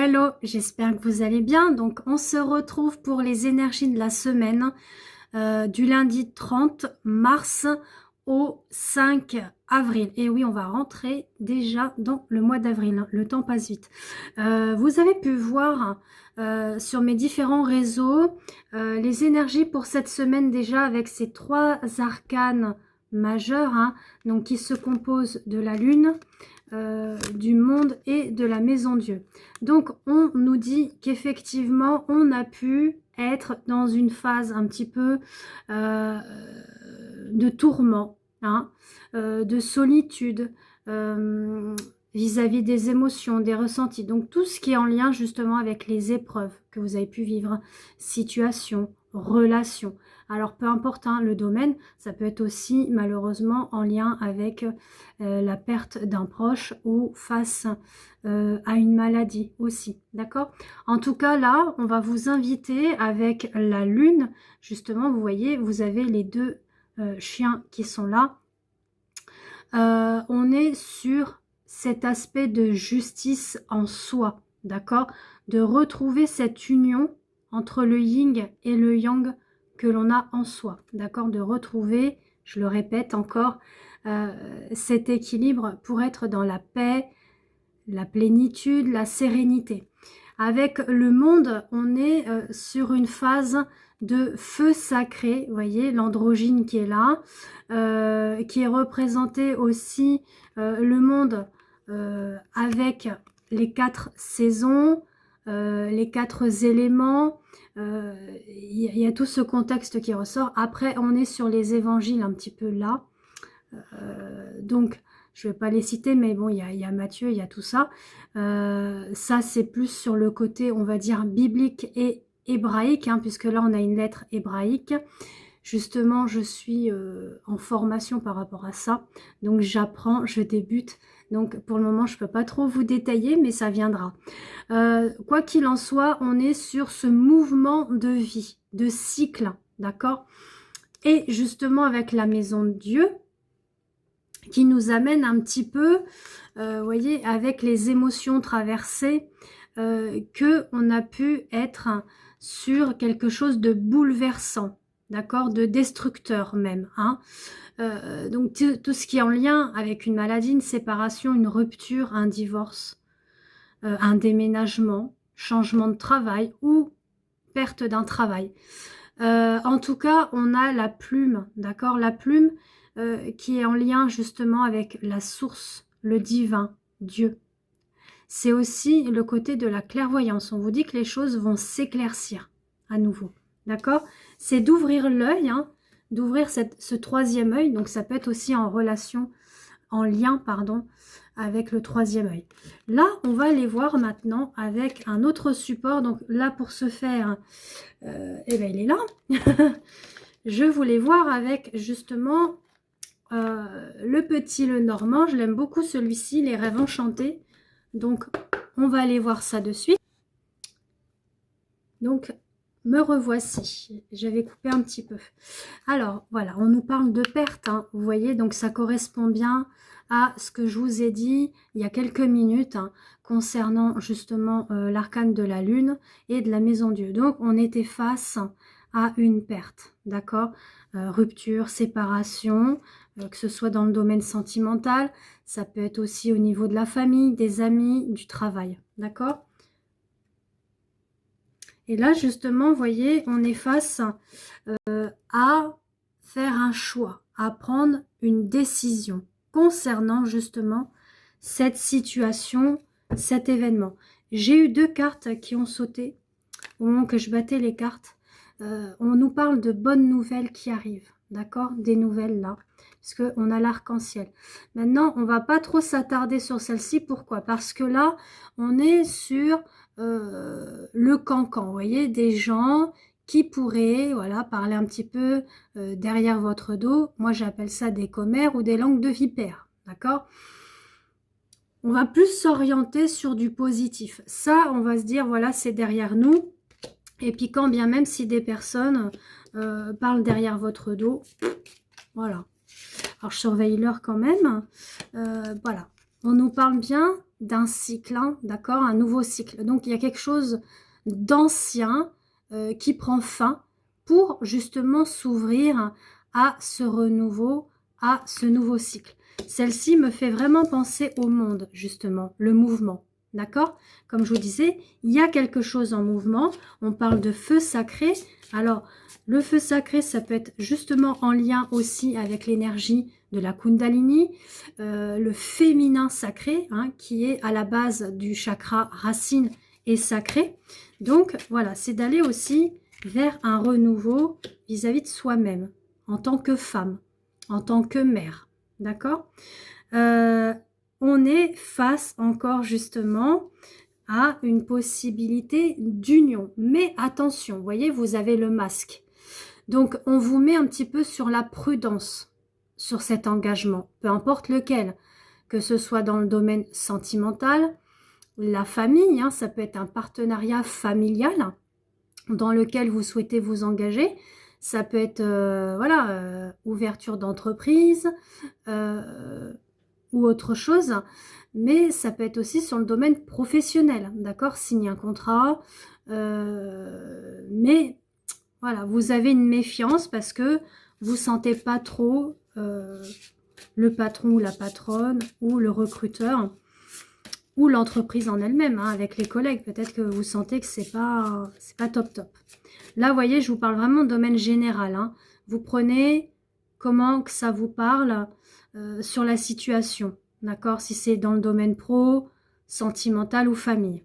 hello, j'espère que vous allez bien. Donc, on se retrouve pour les énergies de la semaine du lundi 30 mars au 5 avril. Et oui, on va rentrer déjà dans le mois d'avril, hein. Le temps passe vite. Vous avez pu voir sur mes différents réseaux les énergies pour cette semaine déjà avec ces trois arcanes majeurs, hein, donc qui se composent de la lune, du monde et de la maison Dieu. Donc on nous dit qu'effectivement on a pu être dans une phase un petit peu de tourment, hein, de solitude vis-à-vis des émotions, des ressentis. Donc tout ce qui est en lien justement avec les épreuves que vous avez pu vivre, situations, relations. Alors peu importe, hein, le domaine, ça peut être aussi malheureusement en lien avec la perte d'un proche ou face à une maladie aussi, d'accord? En tout cas là, on va vous inviter avec la lune, justement, vous voyez, vous avez les deux chiens qui sont là. On est sur cet aspect de justice en soi, d'accord? De retrouver cette union entre le yin et le yang que l'on a en soi, d'accord? De retrouver, je le répète encore, cet équilibre pour être dans la paix, la plénitude, la sérénité. Avec le monde, on est sur une phase de feu sacré, vous voyez, l'androgyne qui est là, qui est représenté aussi le monde avec les 4 saisons, les 4 éléments, il y a tout ce contexte qui ressort. Après, on est sur les évangiles un petit peu là, donc je ne vais pas les citer, mais bon, il y a Matthieu, il y a tout ça. Ça, c'est plus sur le côté, on va dire, biblique et hébraïque, hein, puisque là, on a une lettre hébraïque. Justement, je suis en formation par rapport à ça. Donc, j'apprends, je débute. Donc, pour le moment, je ne peux pas trop vous détailler, mais ça viendra. Quoi qu'il en soit, on est sur ce mouvement de vie, de cycle, d'accord? Et justement, avec la maison de Dieu, qui nous amène un petit peu, vous voyez, avec les émotions traversées, que on a pu être sur quelque chose de bouleversant, d'accord, de destructeur même, hein. Donc tout ce qui est en lien avec une maladie, une séparation, une rupture, un divorce, un déménagement, changement de travail ou perte d'un travail. En tout cas, on a la plume, d'accord, la plume qui est en lien justement avec la source, le divin, Dieu. C'est aussi le côté de la clairvoyance. On vous dit que les choses vont s'éclaircir à nouveau, d'accord? C'est d'ouvrir l'œil, hein, d'ouvrir ce troisième œil. Donc ça peut être aussi en relation, en lien, pardon, avec le troisième œil. Là, on va aller voir maintenant avec un autre support. Donc là, pour ce faire, eh ben, il est là. Je voulais voir avec justement le petit le normand. Je l'aime beaucoup celui-ci, les rêves enchantés. Donc on va aller voir ça de suite. Donc me revoici. J'avais coupé un petit peu. Alors voilà, on nous parle de perte, hein, vous voyez, donc ça correspond bien à ce que je vous ai dit il y a quelques minutes, hein, concernant justement l'arcane de la lune et de la maison Dieu. Donc on était face à une perte, d'accord, rupture, séparation, que ce soit dans le domaine sentimental, ça peut être aussi au niveau de la famille, des amis, du travail, d'accord. Et là, justement, vous voyez, on est face à faire un choix, à prendre une décision concernant justement cette situation, cet événement. J'ai eu 2 cartes qui ont sauté au moment que je battais les cartes. On nous parle de bonnes nouvelles qui arrivent, d'accord? Des nouvelles là, parce qu'on a l'arc-en-ciel. Maintenant, on va pas trop s'attarder sur celle-ci. Pourquoi? Parce que là, on est sur le cancan, vous voyez, des gens qui pourraient, voilà, parler un petit peu derrière votre dos. Moi, j'appelle ça des commères ou des langues de vipère, d'accord? On va plus s'orienter sur du positif. Ça, on va se dire, voilà, c'est derrière nous. Et puis quand bien même si des personnes parlent derrière votre dos, voilà. Alors je surveille l'heure quand même. Voilà. on nous parle bien d'un cycle, hein, d'accord, un nouveau cycle. Donc il y a quelque chose d'ancien qui prend fin pour justement s'ouvrir à ce renouveau, à ce nouveau cycle. Celle-ci me fait vraiment penser au monde, justement, le mouvement. D'accord? Comme je vous disais, il y a quelque chose en mouvement. On parle de feu sacré. Alors, le feu sacré, ça peut être justement en lien aussi avec l'énergie de la Kundalini, le féminin sacré, hein, qui est à la base du chakra racine et sacré. Donc, voilà, c'est d'aller aussi vers un renouveau vis-à-vis de soi-même, en tant que femme, en tant que mère. D'accord? On est face encore justement à une possibilité d'union. Mais attention, vous voyez, vous avez le masque. Donc, on vous met un petit peu sur la prudence sur cet engagement, peu importe lequel, que ce soit dans le domaine sentimental, la famille, hein, ça peut être un partenariat familial dans lequel vous souhaitez vous engager. Ça peut être voilà, ouverture d'entreprise ou autre chose, mais ça peut être aussi sur le domaine professionnel, d'accord, signer un contrat, mais voilà, vous avez une méfiance parce que vous sentez pas trop le patron ou la patronne ou le recruteur ou l'entreprise en elle-même, hein, avec les collègues. Peut-être que vous sentez que c'est pas top top. Là, vous voyez, je vous parle vraiment de domaine général. Hein. Vous prenez comment que ça vous parle sur la situation, d'accord? Si c'est dans le domaine pro, sentimental ou famille.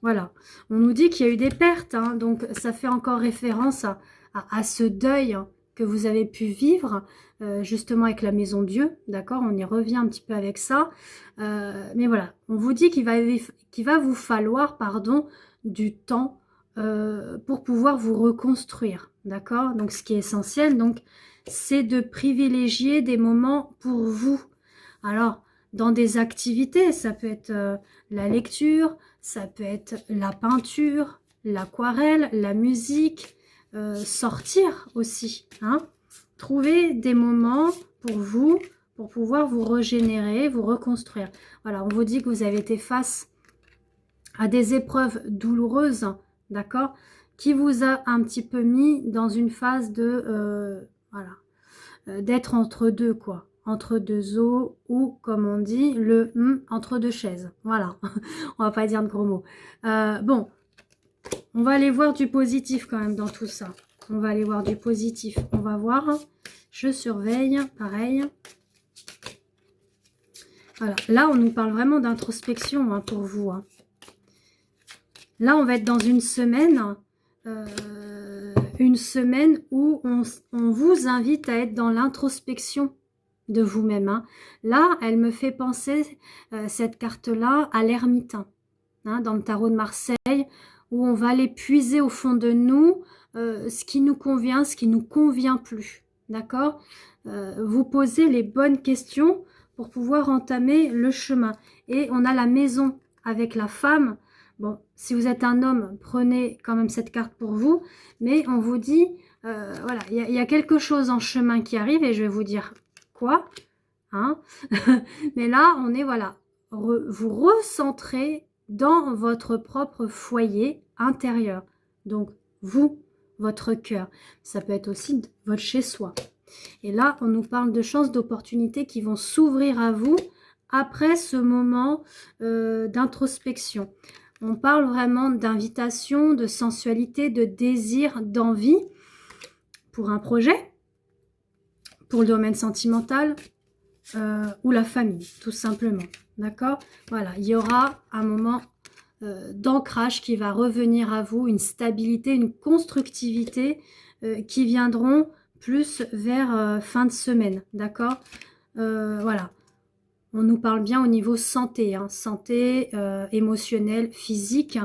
Voilà, on nous dit qu'il y a eu des pertes, hein, donc ça fait encore référence à ce deuil que vous avez pu vivre, justement avec la maison Dieu, d'accord? On y revient un petit peu avec ça. Mais voilà, on vous dit qu'il va vous falloir, pardon, du temps pour pouvoir vous reconstruire, d'accord? Donc ce qui est essentiel, donc, c'est de privilégier des moments pour vous. Alors, dans des activités, ça peut être la lecture, ça peut être la peinture, l'aquarelle, la musique, sortir aussi. Hein. Trouver des moments pour vous, pour pouvoir vous régénérer, vous reconstruire. Voilà, on vous dit que vous avez été face à des épreuves douloureuses, d'accord, qui vous a un petit peu mis dans une phase de, voilà, d'être entre deux, quoi. Entre deux eaux ou, comme on dit, le entre deux chaises. Voilà, on va pas dire de gros mots. Bon, on va aller voir du positif quand même dans tout ça. On va aller voir du positif. On va voir. Je surveille, pareil. Voilà, là on nous parle vraiment d'introspection hein, pour vous. Hein. Là, on va être dans une semaine où on vous invite à être dans l'introspection de vous-même. Hein. Là, elle me fait penser, cette carte-là, à l'ermitain, hein, dans le tarot de Marseille, où on va aller puiser au fond de nous ce qui nous convient, ce qui nous convient plus. D'accord? Vous posez les bonnes questions pour pouvoir entamer le chemin. Et on a la maison avec la femme. Bon, si vous êtes un homme, prenez quand même cette carte pour vous. Mais on vous dit, voilà, il y a quelque chose en chemin qui arrive et je vais vous dire quoi. Hein. Mais là, on est, voilà, vous recentrez dans votre propre foyer intérieur. Donc, vous, votre cœur. Ça peut être aussi votre chez-soi. Et là, on nous parle de chances, d'opportunités qui vont s'ouvrir à vous après ce moment d'introspection. On parle vraiment d'invitation, de sensualité, de désir, d'envie pour un projet, pour le domaine sentimental ou la famille, tout simplement. D'accord? Voilà, il y aura un moment d'ancrage qui va revenir à vous, une stabilité, une constructivité qui viendront plus vers fin de semaine. D'accord? Voilà. On nous parle bien au niveau santé, hein, santé émotionnelle, physique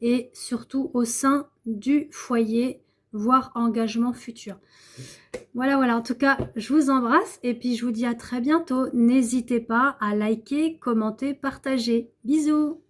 et surtout au sein du foyer, voire engagement futur. Voilà, voilà. En tout cas, je vous embrasse et puis je vous dis à très bientôt. N'hésitez pas à liker, commenter, partager. Bisous!